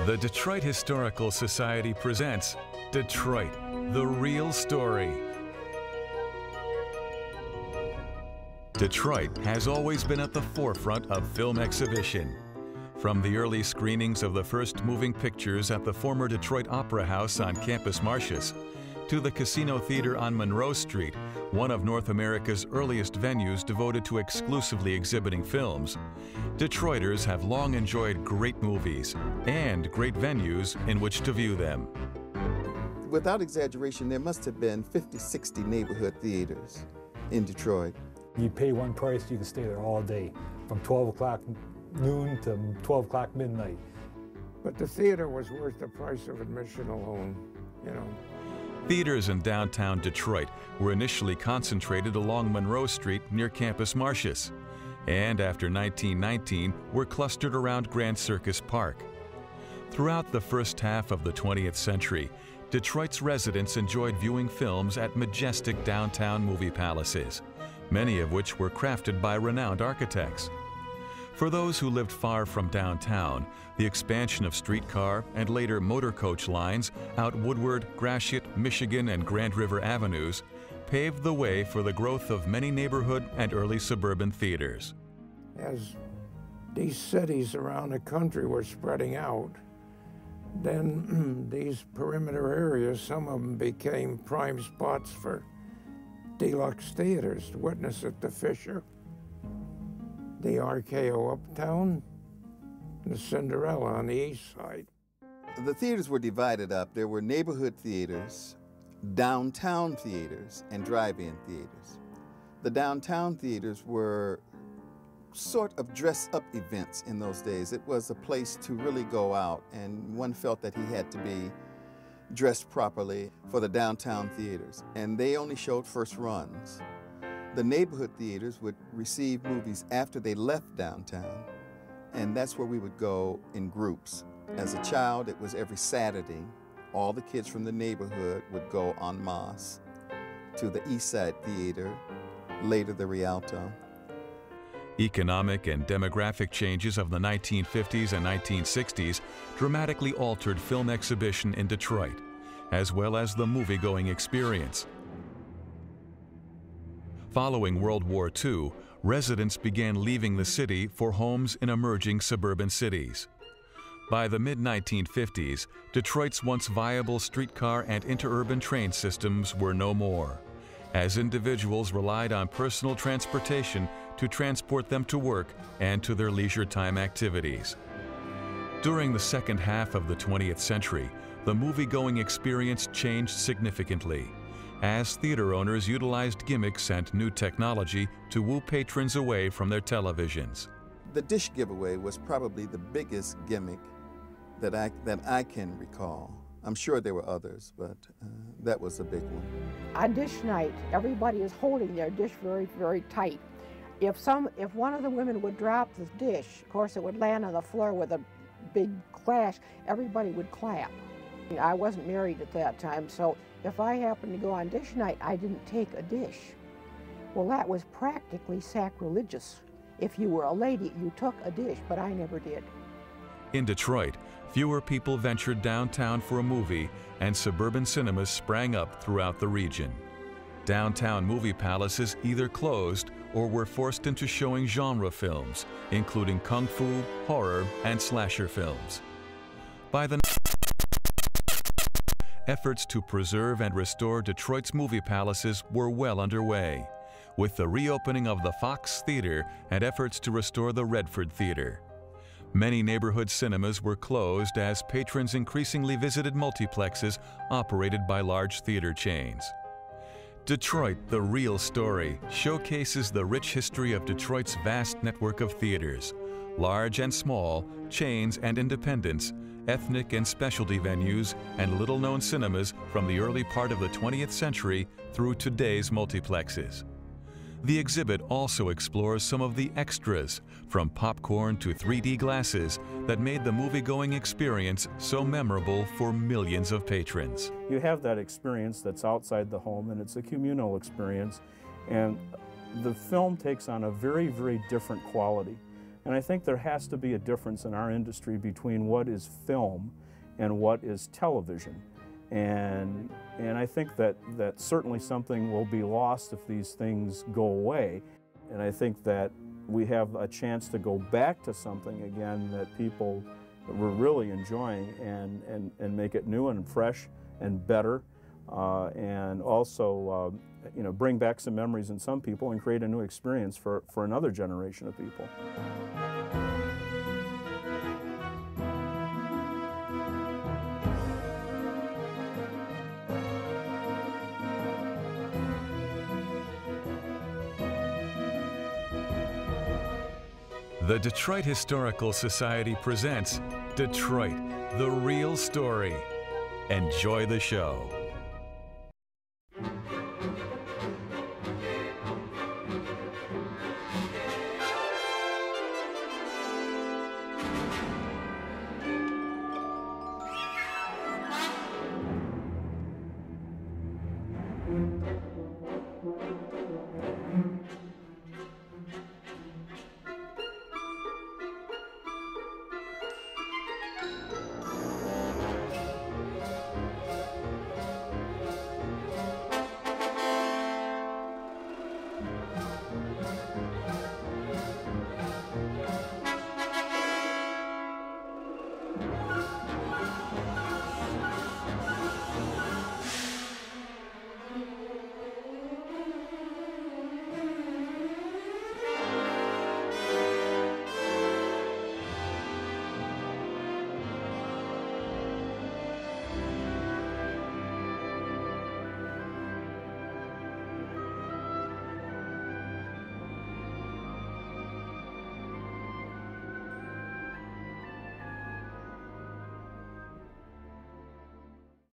The Detroit Historical Society presents Detroit, the Real Story. Detroit has always been at the forefront of film exhibition. From the early screenings of the first moving pictures at the former Detroit Opera House on Campus Martius, to the Casino Theater on Monroe Street, one of North America's earliest venues devoted to exclusively exhibiting films, Detroiters have long enjoyed great movies and great venues in which to view them. Without exaggeration, there must have been 50, 60 neighborhood theaters in Detroit. You pay one price, you can stay there all day, from 12 o'clock noon to 12 o'clock midnight. But the theater was worth the price of admission alone, you know. Theaters in downtown Detroit were initially concentrated along Monroe Street near Campus Martius, and after 1919 were clustered around Grand Circus Park. Throughout the first half of the 20th century, Detroit's residents enjoyed viewing films at majestic downtown movie palaces, many of which were crafted by renowned architects. For those who lived far from downtown, the expansion of streetcar and later motor coach lines out Woodward, Gratiot, Michigan, and Grand River Avenues paved the way for the growth of many neighborhood and early suburban theaters. As these cities around the country were spreading out, then these perimeter areas, some of them became prime spots for deluxe theaters. Witness at the Fisher, the RKO Uptown, and the Cinderella on the east side. The theaters were divided up. There were neighborhood theaters, downtown theaters, and drive-in theaters. The downtown theaters were sort of dress-up events in those days. It was a place to really go out, and one felt that he had to be dressed properly for the downtown theaters, and they only showed first runs. The neighborhood theaters would receive movies after they left downtown, and that's where we would go in groups. As a child, it was every Saturday. All the kids from the neighborhood would go en masse to the East Side Theater, later the Rialto. Economic and demographic changes of the 1950s and 1960s dramatically altered film exhibition in Detroit, as well as the movie-going experience. Following World War II, residents began leaving the city for homes in emerging suburban cities. By the mid-1950s, Detroit's once viable streetcar and interurban train systems were no more, as individuals relied on personal transportation to transport them to work and to their leisure time activities. During the second half of the 20th century, the movie-going experience changed significantly, as theater owners utilized gimmicks and new technology to woo patrons away from their televisions. The dish giveaway was probably the biggest gimmick that I can recall. I'm sure there were others, but that was a big one. On dish night, everybody is holding their dish very, very tight. If one of the women would drop the dish, of course it would land on the floor with a big clash, everybody would clap. I wasn't married at that time, so if I happened to go on dish night, I didn't take a dish. Well, that was practically sacrilegious. If you were a lady, you took a dish, but I never did. In Detroit, fewer people ventured downtown for a movie, and suburban cinemas sprang up throughout the region. Downtown movie palaces either closed or were forced into showing genre films, including kung fu, horror, and slasher films. By the efforts to preserve and restore Detroit's movie palaces were well underway, with the reopening of the Fox Theater and efforts to restore the Redford Theater. Many neighborhood cinemas were closed as patrons increasingly visited multiplexes operated by large theater chains. Detroit, the Real Story, showcases the rich history of Detroit's vast network of theaters, large and small, chains and independents, ethnic and specialty venues, and little-known cinemas from the early part of the 20th century through today's multiplexes. The exhibit also explores some of the extras, from popcorn to 3D glasses, that made the movie-going experience so memorable for millions of patrons. You have that experience that's outside the home, and it's a communal experience, and the film takes on a very, very different quality. And I think there has to be a difference in our industry between what is film and what is television. And I think that certainly something will be lost if these things go away. And I think that we have a chance to go back to something again that people were really enjoying and make it new and fresh and better, and also you know, bring back some memories in some people and create a new experience for another generation of people. The Detroit Historical Society presents Detroit, the Real Story. Enjoy the show.